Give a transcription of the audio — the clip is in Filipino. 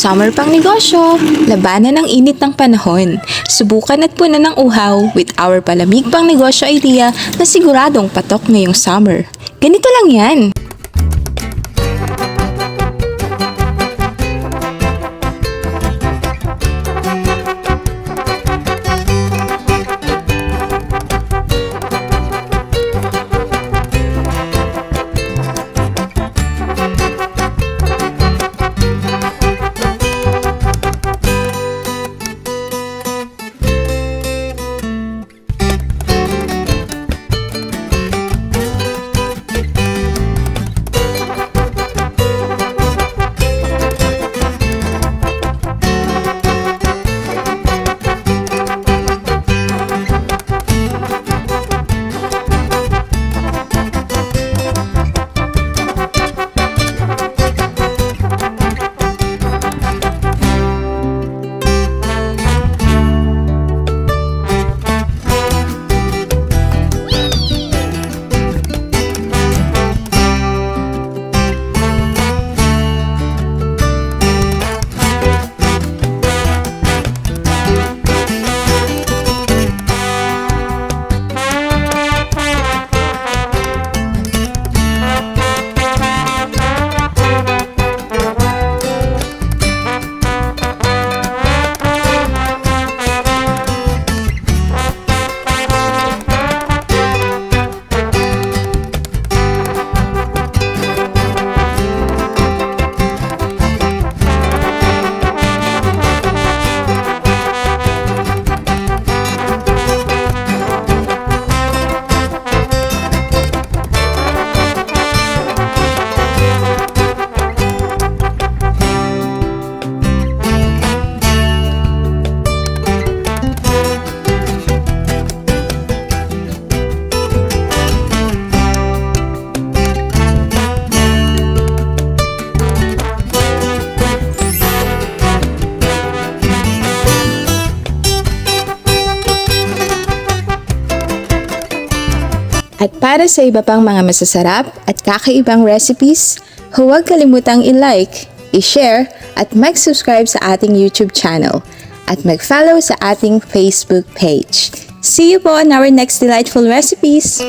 Summer pang negosyo, labanan ng init ng panahon. Subukan at punan ng uhaw with our palamig pang negosyo idea na siguradong patok ngayong summer. Ganito lang yan. At para sa iba pang mga masasarap at kakaibang recipes, huwag kalimutang i-like, i-share at mag-subscribe sa ating YouTube channel at mag-follow sa ating Facebook page. See you po on our next delightful recipes!